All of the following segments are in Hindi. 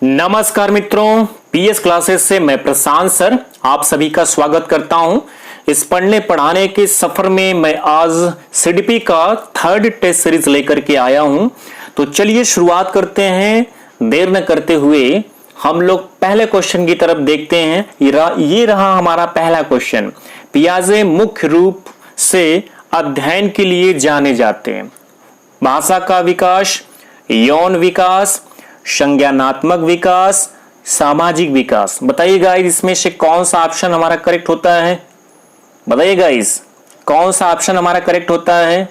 नमस्कार मित्रों, पीएस क्लासेस से मैं प्रशांत सर आप सभी का स्वागत करता हूं। इस पढ़ने पढ़ाने के सफर में मैं आज सीडीपी का थर्ड टेस्ट सीरीज लेकर के आया हूं। तो चलिए शुरुआत करते हैं। देर न करते हुए हम लोग पहले क्वेश्चन की तरफ देखते हैं। ये रहा हमारा पहला क्वेश्चन। पियाजे मुख्य रूप से अध्ययन के लिए जाने जाते हैं। भाषा का विकास, यौन विकास, संज्ञानात्मक विकास, सामाजिक विकास। बताइए गाइस, इसमें से कौन सा ऑप्शन हमारा करेक्ट होता है? बताइए गाइस, कौन सा ऑप्शन हमारा करेक्ट होता है?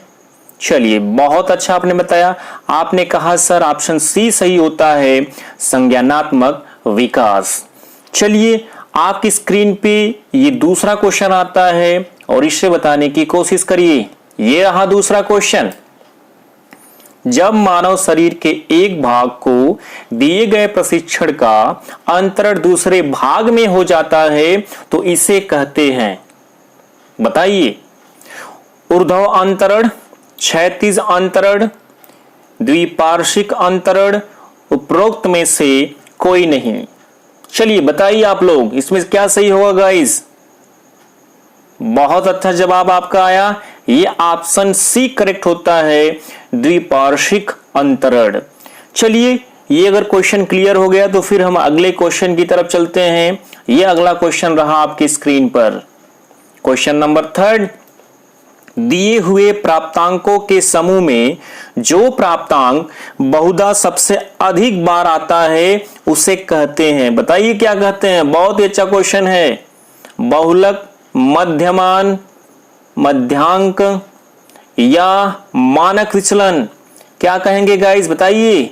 चलिए, बहुत अच्छा आपने बताया। आपने कहा सर ऑप्शन सी सही होता है, संज्ञानात्मक विकास। चलिए, आपकी स्क्रीन पे ये दूसरा क्वेश्चन आता है और इसे बताने की कोशिश करिए। ये रहा दूसरा क्वेश्चन। जब मानव शरीर के एक भाग को दिए गए प्रशिक्षण का अंतरण दूसरे भाग में हो जाता है तो इसे कहते हैं, बताइए। ऊर्ध्व अंतरण, क्षैतिज अंतरण, द्विपार्श्विक अंतरण, उपरोक्त में से कोई नहीं। चलिए बताइए आप लोग, इसमें क्या सही होगा गाइस? बहुत अच्छा जवाब आपका आया। ये ऑप्शन सी करेक्ट होता है, द्विपार्श्विक अंतरण। चलिए, ये अगर क्वेश्चन क्लियर हो गया तो फिर हम अगले क्वेश्चन की तरफ चलते हैं। ये अगला क्वेश्चन रहा आपकी स्क्रीन पर। Question number third. दिए हुए प्राप्तांकों के समूह में जो प्राप्तांक बहुधा सबसे अधिक बार आता है उसे कहते हैं। बताइए क्या कहते हैं? बहुत ही अच्छा क्वेश्चन है। बहुलक, मध्यमान, मध्यांक या मानक विचलन, क्या कहेंगे गाइस? बताइए।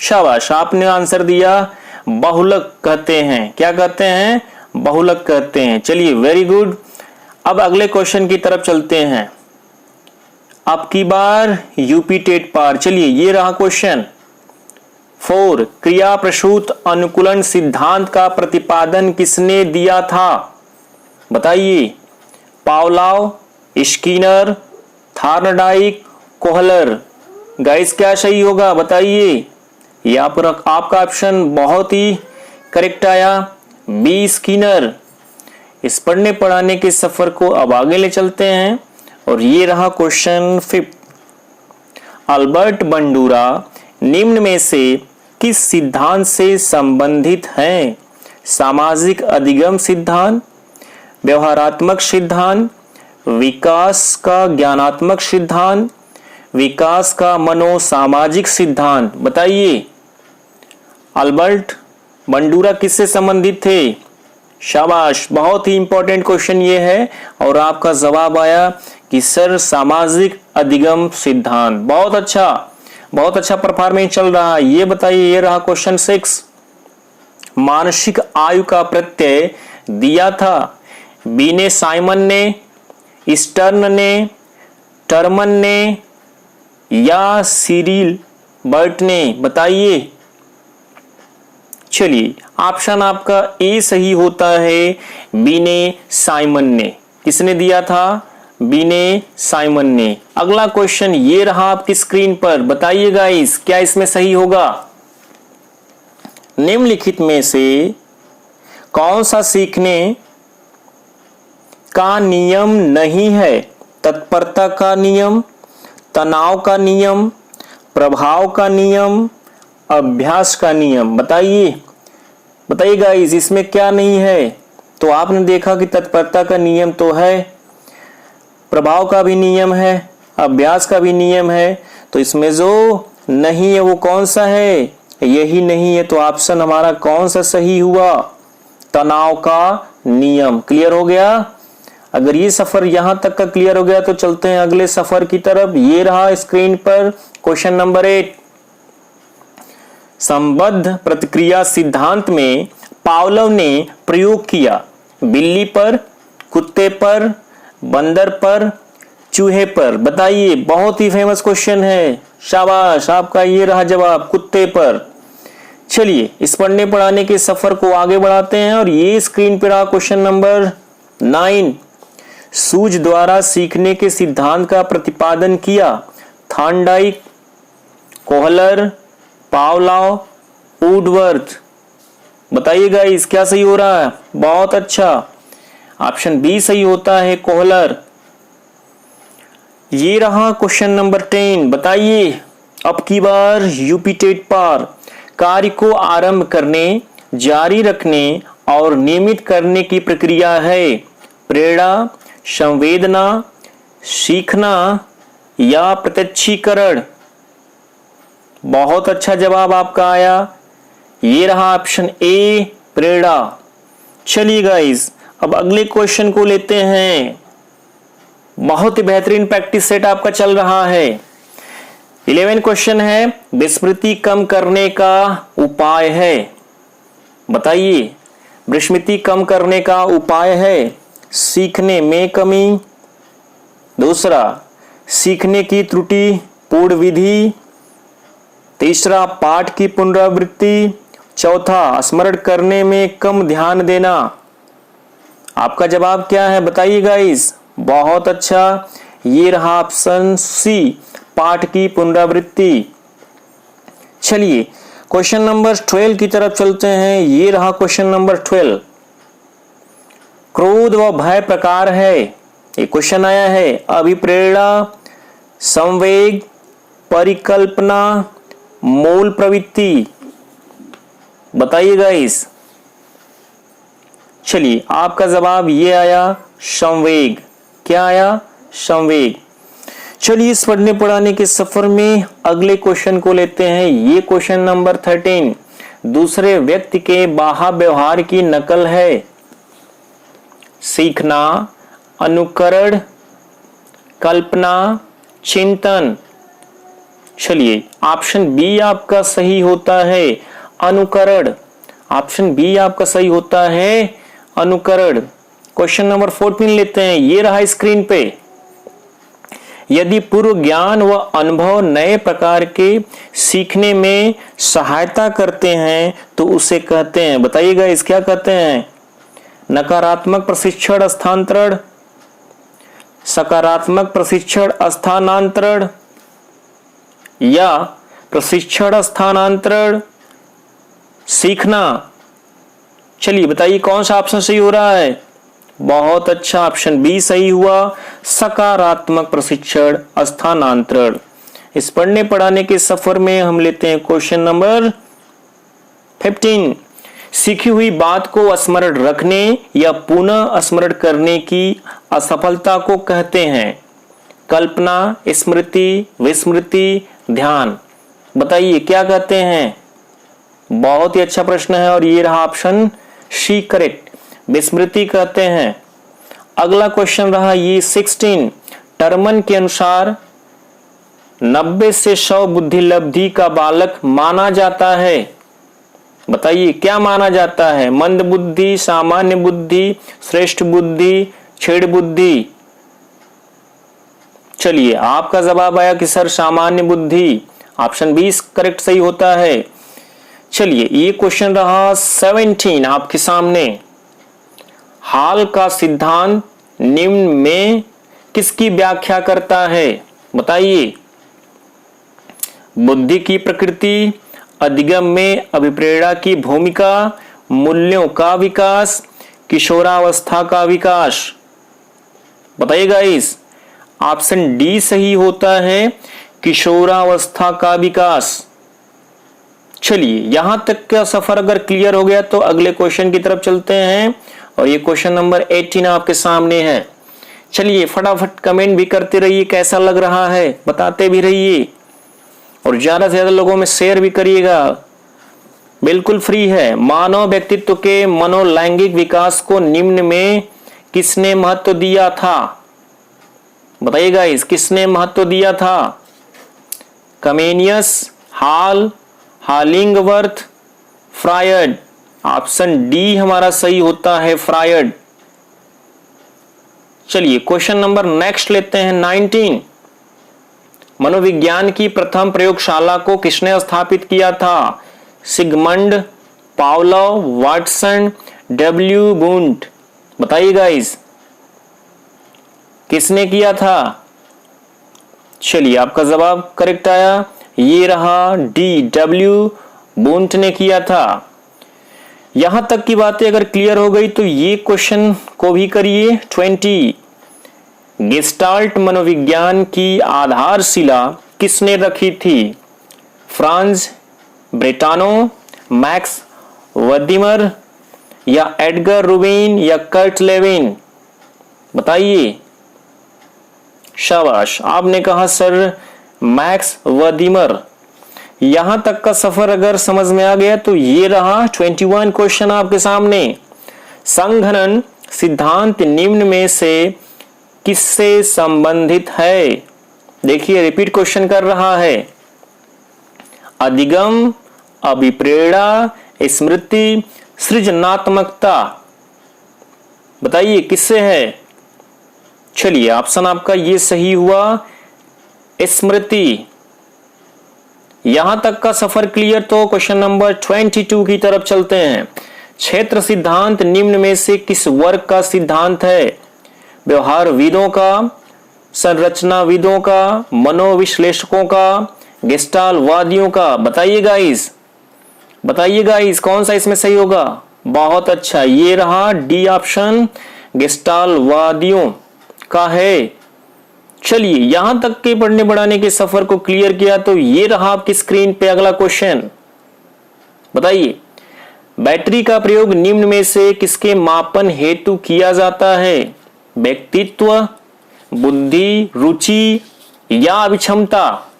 शाबाश, आपने आंसर दिया। बहुलक कहते हैं। क्या कहते हैं? बहुलक कहते हैं। चलिए, वेरी गुड। अब अगले क्वेश्चन की तरफ चलते हैं। अब की बार यूपी टेट पार। चलिए, ये रहा क्वेश्चन 4। क्रिया प्रसूत अनुकूलन सिद्धांत का प्रतिपादन किसने दिया था? बताइए। Pavlov, Skinner, Thorndike, Kohler. Guys, क्या सही होगा? बताइए। यहाँ पर आपका ऑप्शन बहुत ही करेक्ट आया, बी स्किनर। इस पढ़ने पढ़ाने के सफर को अब आगे ले चलते हैं और ये रहा क्वेश्चन 5। अल्बर्ट बंडूरा निम्न में से किस सिद्धांत से संबंधित हैं? सामाजिक अधिगम सिद्धांत, व्यवहारात्मक सिद्धांत, विकास का ज्ञानात्मक सिद्धांत, विकास का मनोसामाजिक सिद्धांत। बताइए। अल्बर्ट बंडूरा किससे संबंधित थे? शाबाश, बहुत ही इंपॉर्टेंट क्वेश्चन ये है और आपका जवाब आया कि सर सामाजिक अधिगम सिद्धांत। बहुत अच्छा परफॉर्मेंस चल रहा है। ये बताइए। ये रहा क्वेश्चन 6। मानसिक आयु का प्रत्यय दिया था बीने साइमन ने, स्टर्न ने, टर्मन ने या सिरिल बर्ट ने? बताइए। चलिए, ऑप्शन आपका ए सही होता है, बीने साइमन ने। किसने दिया था? बीने साइमन ने। अगला क्वेश्चन ये रहा आपकी स्क्रीन पर। बताइए गाइस, क्या इसमें सही होगा? निम्नलिखित में से कौन सा सीखने का नियम नहीं है? तत्परता का नियम, तनाव का नियम, प्रभाव का नियम, अभ्यास का नियम। बताइए गाइस, इसमें क्या नहीं है? तो आपने देखा कि तत्परता का नियम तो है, प्रभाव का भी नियम है, अभ्यास का भी नियम है। तो इसमें जो नहीं है वो कौन सा है? यही नहीं है। तो ऑप्शन हमारा कौन सा सही हुआ? तनाव का नियम। क्लियर हो गया? अगर ये सफर यहां तक का क्लियर हो गया तो चलते हैं अगले सफर की तरफ। ये रहा स्क्रीन पर क्वेश्चन नंबर 8। संबद्ध प्रतिक्रिया सिद्धांत में पावलोव ने प्रयोग किया बिल्ली पर, कुत्ते पर, बंदर पर, चूहे पर। बताइए। बहुत ही फेमस क्वेश्चन है। शाबाश, आपका ये रहा जवाब, कुत्ते पर। चलिए, इस पढ़ने पढ़ाने के सफर को आगे बढ़ाते हैं और ये स्क्रीन पर रहा क्वेश्चन नंबर 9। सूझ द्वारा सीखने के सिद्धांत का प्रतिपादन किया थॉर्नडाइक, कोहलर, पावलोव, वुडवर्थ। बताइएगा इस क्या सही हो रहा है? बहुत अच्छा, ऑप्शन बी सही होता है, कोहलर। ये रहा क्वेश्चन नंबर 10। बताइए अब की बार यूपी टेट पार कार्य को आरंभ करने, जारी रखने और नियमित करने की प्रक्रिया है प्रेरणा, संवेदना, सीखना या प्रत्यक्षीकरण। बहुत अच्छा जवाब आपका आया, ये रहा ऑप्शन ए, प्रेरणा। चलिए गाइस, अब अगले क्वेश्चन को लेते हैं। बहुत ही बेहतरीन प्रैक्टिस सेट आपका चल रहा है। 11 क्वेश्चन है, विस्मृति कम करने का उपाय है। बताइए, विस्मृति कम करने का उपाय है सीखने में कमी, दूसरा सीखने की त्रुटि पूर्ण विधि, तीसरा पाठ की पुनरावृत्ति, चौथा स्मरण करने में कम ध्यान देना। आपका जवाब क्या है बताइए गाइस। बहुत अच्छा, ये रहा ऑप्शन सी, पाठ की पुनरावृत्ति। चलिए क्वेश्चन नंबर 12 की तरफ चलते हैं। ये रहा क्वेश्चन नंबर 12। क्रोध व भय प्रकार है, ये क्वेश्चन आया है। अभिप्रेरणा, संवेग, परिकल्पना, मूल प्रवृत्ति। बताइए गाइस। चलिए आपका जवाब ये आया, संवेग। क्या आया? संवेग। चलिए इस पढ़ने पढ़ाने के सफर में अगले क्वेश्चन को लेते हैं। ये क्वेश्चन नंबर 13 दूसरे व्यक्ति के बाह्य व्यवहार की नकल है। सीखना, अनुकरण, कल्पना, चिंतन। चलिए ऑप्शन बी आपका सही होता है, अनुकरण। ऑप्शन बी आपका सही होता है, अनुकरण। क्वेश्चन नंबर 14 लेते हैं। ये रहा स्क्रीन पे। यदि पूर्व ज्ञान व अनुभव नए प्रकार के सीखने में सहायता करते हैं तो उसे कहते हैं, बताइएगा इस क्या कहते हैं? नकारात्मक प्रशिक्षण स्थानांतरण, सकारात्मक प्रशिक्षण स्थानांतरण या प्रशिक्षण स्थानांतरण, सीखना। चलिए बताइए कौन सा ऑप्शन सही हो रहा है? बहुत अच्छा, ऑप्शन बी सही हुआ, सकारात्मक प्रशिक्षण स्थानांतरण। इस पढ़ने पढ़ाने के सफर में हम लेते हैं क्वेश्चन नंबर 15। सीखी हुई बात को स्मरण रखने या पुनः स्मरण करने की असफलता को कहते हैं कल्पना, स्मृति, विस्मृति, ध्यान। बताइए क्या कहते हैं? बहुत ही अच्छा प्रश्न है और ये रहा ऑप्शन सी करेक्ट, विस्मृति कहते हैं। अगला क्वेश्चन रहा ये 16। टर्मन के अनुसार 90 से 100 बुद्धि लब्धि का बालक माना जाता है। बताइए क्या माना जाता है? मंद बुद्धि, सामान्य बुद्धि, श्रेष्ठ बुद्धि, छेड़ बुद्धि। चलिए आपका जवाब आया कि सर सामान्य बुद्धि। ऑप्शन 20 करेक्ट सही होता है। चलिए ये क्वेश्चन रहा 17 आपके सामने। हाल का सिद्धांत निम्न में किसकी व्याख्या करता है? बताइए। बुद्धि की प्रकृति, अधिगम में अभिप्रेरणा की भूमिका, मूल्यों का विकास, किशोरावस्था का विकास। बताइएगा इस। ऑप्शन डी सही होता है, किशोरावस्था का विकास। चलिए यहां तक का सफर अगर क्लियर हो गया तो अगले क्वेश्चन की तरफ चलते हैं और ये क्वेश्चन नंबर 18 आपके सामने है। चलिए फटाफट कमेंट भी करते रहिए, कैसा लग रहा है बताते भी रहिए और ज्यादा से ज्यादा लोगों में शेयर भी करिएगा, बिल्कुल फ्री है। मानव व्यक्तित्व के मनोलैंगिक विकास को निम्न में किसने महत्व दिया था? बताइएगा इस किसने महत्व दिया था? कमेनियस, हाल, हालिंगवर्थ, फ्रायड। ऑप्शन डी हमारा सही होता है, फ्रायड। चलिए क्वेश्चन नंबर नेक्स्ट लेते हैं 19। मनोविज्ञान की प्रथम प्रयोगशाला को किसने स्थापित किया था? Sigmund, Pavlov, Watson, W Wundt. बताइएगा इस किसने किया था? चलिए आपका जवाब करेक्ट आया, ये रहा डी, डब्ल्यू वुंट ने किया था। यहां तक की बातें अगर क्लियर हो गई तो ये क्वेश्चन को भी करिए। 20 गेस्टाल्ट मनोविज्ञान की आधारशिला किसने रखी थी? फ्रांज ब्रेटानो, मैक्स वर्दिमर या एडगर रूबिन या कर्ट लेविन? बताइए। शाबाश, आपने कहा सर मैक्स वर्दिमर। यहां तक का सफर अगर समझ में आ गया तो ये रहा 21 क्वेश्चन आपके सामने। संघनन सिद्धांत निम्न में से किससे संबंधित है? देखिए रिपीट क्वेश्चन कर रहा है। अधिगम, अभिप्रेरणा, स्मृति, सृजनात्मकता, बताइए किससे है? चलिए ऑप्शन आपका ये सही हुआ, स्मृति। यहां तक का सफर क्लियर। तो क्वेश्चन नंबर 22 की तरफ चलते हैं। क्षेत्र सिद्धांत निम्न में से किस वर्ग का सिद्धांत है? व्यवहारविदों का, संरचनाविदों का, मनोविश्लेषकों का, गेस्टाल्टवादियों का? बताइए गाइस, बताइए गाइस कौन सा इसमें सही होगा? बहुत अच्छा, ये रहा डी ऑप्शन, गेस्टाल्टवादियों का है। चलिए यहां तक के पढ़ने बढ़ाने के सफर को क्लियर किया तो ये रहा आपकी स्क्रीन पे अगला क्वेश्चन। बताइए, बैटरी का प्रयोग निम्न में से किसके मापन हेतु किया जाता है? व्यक्तित्व, बुद्धि, रुचि या अभिक्षमता?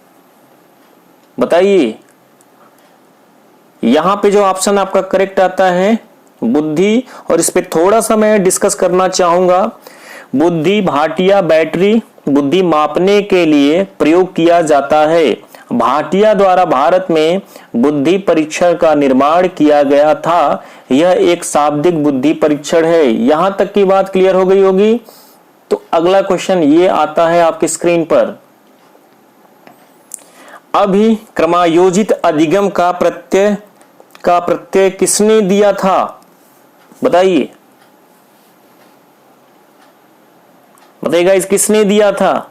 बताइए। यहां पे जो ऑप्शन आपका करेक्ट आता है बुद्धि, और इस पे थोड़ा सा मैं डिस्कस करना चाहूंगा। बुद्धि भाटिया बैटरी बुद्धि मापने के लिए प्रयोग किया जाता है। भाटिया द्वारा भारत में बुद्धि परीक्षण का निर्माण किया गया था। यह एक शाब्दिक बुद्धि परीक्षण है। यहां तक की बात क्लियर हो गई होगी। तो अगला क्वेश्चन ये आता है आपकी स्क्रीन पर। अभिक्रमायोजित अधिगम का प्रत्यय किसने दिया था? बताइए, बताइएगा इस किसने दिया था?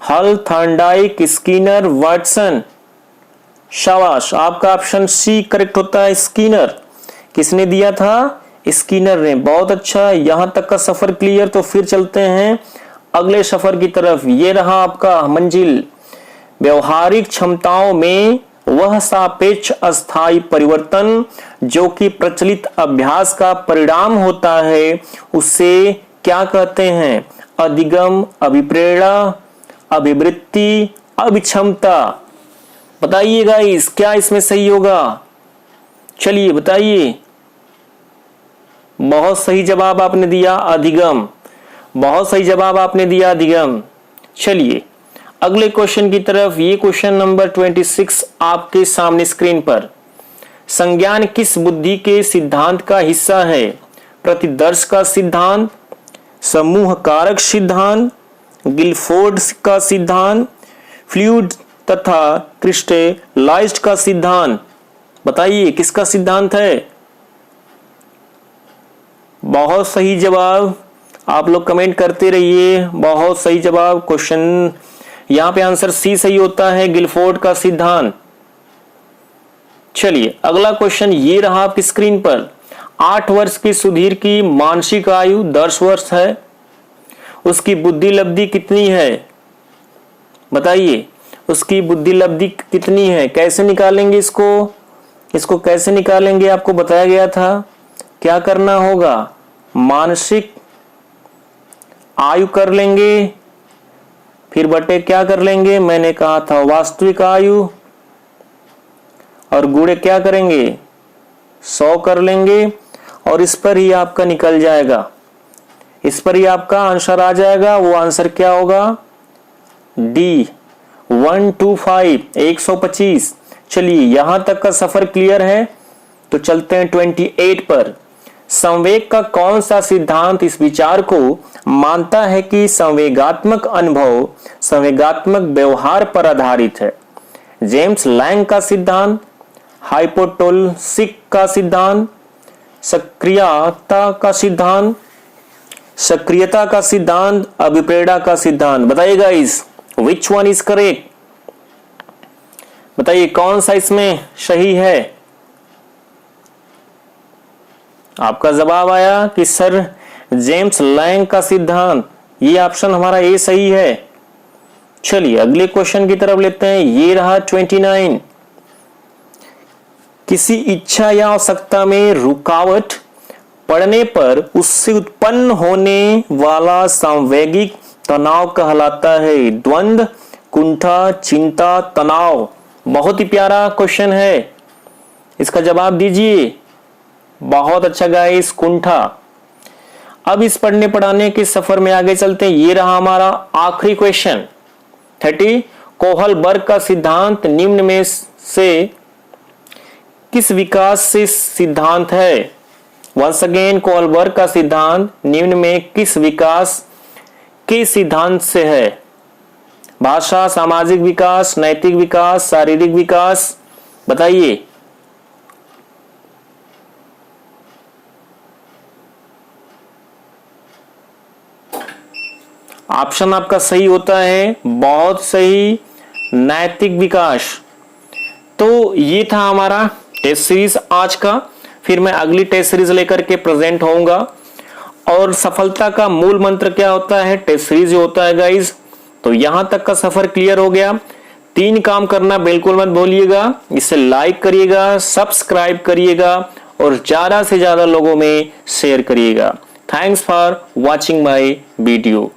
हल, थॉर्नडाइक, स्किनर, वाटसन? शाबाश, आपका ऑप्शन सी करेक्ट होता है, स्किनर। किसने दिया था? स्किनर ने। बहुत अच्छा, यहां तक का सफर क्लियर। तो फिर चलते हैं अगले सफर की तरफ। ये रहा आपका मंजिल। व्यवहारिक क्षमताओं में वह सापेक्ष अस्थायी परिवर्तन जो कि प्रचलित अभ्यास का परिणाम होता है उसे क्या कहते हैं? अधिगम, अभिप्रेरणा, अभिवृत्ति, अभिक्षमता? बताइए गाइस क्या इसमें सही होगा? चलिए बताइए। बहुत सही जवाब आपने दिया, अधिगम। बहुत सही जवाब आपने दिया, अधिगम। चलिए अगले क्वेश्चन की तरफ। ये क्वेश्चन नंबर 26 आपके सामने स्क्रीन पर। संज्ञान किस बुद्धि के सिद्धांत का हिस्सा है? प्रतिदर्श का सिद्धांत, समूह कारक सिद्धांत, गिलफोर्ड का सिद्धांत, फ्लूइड तथा क्रिस्टलाइज्ड का सिद्धांत? बताइए किसका सिद्धांत है? बहुत सही जवाब, आप लोग कमेंट करते रहिए। बहुत सही जवाब। क्वेश्चन यहां पे आंसर सी सही होता है, गिलफोर्ड का सिद्धांत। चलिए अगला क्वेश्चन ये रहा आपकी स्क्रीन पर। 8 वर्ष की सुधीर की मानसिक आयु 10 वर्ष है। उसकी बुद्धि लब्धि कितनी है? बताइए उसकी बुद्धि लब्धि कितनी है? कैसे निकालेंगे इसको कैसे निकालेंगे? आपको बताया गया था क्या करना होगा। मानसिक आयु कर लेंगे, फिर बटे क्या कर लेंगे? मैंने कहा था वास्तविक आयु, और गुणे क्या करेंगे? 100 कर लेंगे, और इस पर ही आपका निकल जाएगा। इस पर ही आपका आंसर आ जाएगा। वो आंसर क्या होगा? डी 125, 125। चलिए यहां तक का सफर क्लियर है। तो चलते हैं 28 पर। संवेग का कौन सा सिद्धांत इस विचार को मानता है कि संवेगात्मक अनुभव संवेगात्मक व्यवहार पर आधारित है? जेम्स लैंग का सिद्धांत, हाइपोटोलसिक का सिद्धांत, सक्रियता का सिद्धांत, अभिप्रेरणा का सिद्धांत? बताइएगा इस विच वन इज करेक्ट? बताइए कौन सा इसमें सही है। आपका जवाब आया कि सर जेम्स लैंग का सिद्धांत, ये ऑप्शन हमारा ए सही है। चलिए अगले क्वेश्चन की तरफ लेते हैं। ये रहा 29। किसी इच्छा या आवश्यकता में रुकावट पड़ने पर उससे उत्पन्न होने वाला सांवेगिक तनाव कहलाता है द्वंद्व, कुंठा, चिंता, तनाव। बहुत ही प्यारा क्वेश्चन है, इसका जवाब दीजिए। बहुत अच्छा गाइस, कुंठा। अब इस पढ़ने पढ़ाने के सफर में आगे चलते हैं। ये रहा हमारा आखिरी क्वेश्चन 30। कोहलबर्ग का सिद्धांत निम्न में से किस विकास से सिद्धांत है। वंस अगेन, कोहलबर्ग का सिद्धांत निम्न में किस विकास के सिद्धांत से है। भाषा, सामाजिक विकास, नैतिक विकास, शारीरिक विकास, बताइए। ऑप्शन आपका सही होता है, बहुत सही, नैतिक विकास। तो ये था हमारा टेस्ट सीरीज आज का। फिर मैं अगली टेस्ट सीरीज लेकर के प्रेजेंट होऊंगा। और सफलता का मूल मंत्र क्या होता है, टेस्ट सीरीज होता है गाइज। तो यहां तक का सफर क्लियर हो गया। 3 काम करना बिल्कुल मत भूलिएगा। इसे लाइक करिएगा, सब्सक्राइब करिएगा और ज्यादा से ज्यादा लोगों में शेयर करिएगा। Thanks for watching my video.